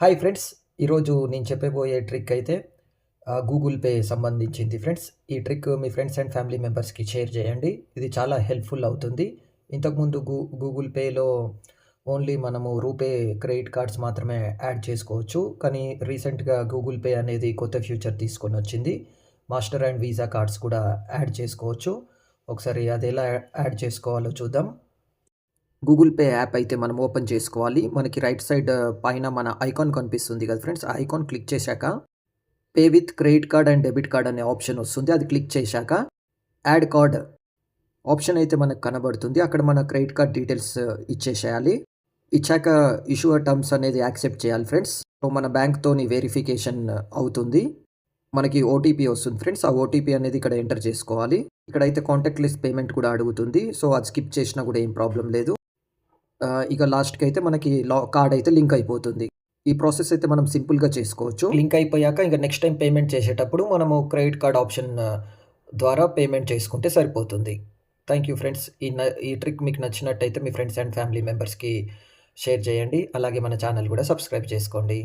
Hi friends. ఈరోజు నేను చెప్పబోయే ట్రిక్ అయితే గూగుల్ పే సంబంధించింది ఫ్రెండ్స్. ఈ trick me friends and family మెంబర్స్‌కి షేర్ చేయండి. ఇది చాలా హెల్ప్‌ఫుల్ అవుతుంది. ఇంతకుముందు గూగుల్ పేలో ఓన్లీ మనము రూపే క్రెడిట్ కార్డ్స్ మాత్రమే యాడ్ చేసుకోవచ్చు. కానీ రీసెంట్‌గా గూగుల్ పే అనేది కొత్త ఫ్యూచర్ తీసుకొనొచ్చింది. మాస్టర్ అండ్ వీసా కార్డ్స్ కూడా యాడ్ చేసుకోవచ్చు. ఒకసారి అదెలా యాడ్ చేసుకోవాలో చూద్దాం. గూగుల్ పే యాప్ అయితే మనం ఓపెన్ చేసుకోవాలి. మనకి రైట్ సైడ్ పైన మన ఐకాన్ కనిపిస్తుంది కదా ఫ్రెండ్స్! ఆ ఐకాన్ క్లిక్ చేశాక pay with credit card and debit card అనే ఆప్షన్ వస్తుంది. అది క్లిక్ చేశాక యాడ్ కార్డ్ ఆప్షన్ అయితే మనకు కనబడుతుంది. అక్కడ మన క్రెడిట్ కార్డ్ డీటెయిల్స్ ఇచ్చేసేయాలి. ఇచ్చాక ఇష్యూర్ టర్మ్స్ అనేది యాక్సెప్ట్ చేయాలి ఫ్రెండ్స్. సో మన బ్యాంక్‌తోని వెరిఫికేషన్ అవుతుంది. మనకి ఓటీపీ వస్తుంది ఫ్రెండ్స్. ఆ ఓటీపీ అనేది ఇక్కడ ఎంటర్ చేసుకోవాలి. ఇక్కడైతే కాంటాక్ట్ లెస్ పేమెంట్ కూడా అడుగుతుంది. సో అది స్కిప్ చేసినా కూడా ఏం ప్రాబ్లమ్ లేదు. ఇక లాస్ట్‌కి అయితే మనకి కార్డ్ అయితే లింక్ అయిపోతుంది. ఈ ప్రాసెస్ అయితే మనం సింపుల్‌గా చేసుకోవచ్చు. లింక్ అయిపోయాక ఇంక నెక్స్ట్ టైమ్ పేమెంట్ చేసేటప్పుడు మనము క్రెడిట్ కార్డ్ ఆప్షన్ ద్వారా పేమెంట్ చేసుకుంటే సరిపోతుంది. Thank you friends. ఈ ట్రిక్ మీకు నచ్చినట్టయితే మీ ఫ్రెండ్స్ అండ్ ఫ్యామిలీ మెంబర్స్‌కి షేర్ చేయండి. అలాగే మన ఛానల్ కూడా సబ్స్క్రైబ్ చేసుకోండి.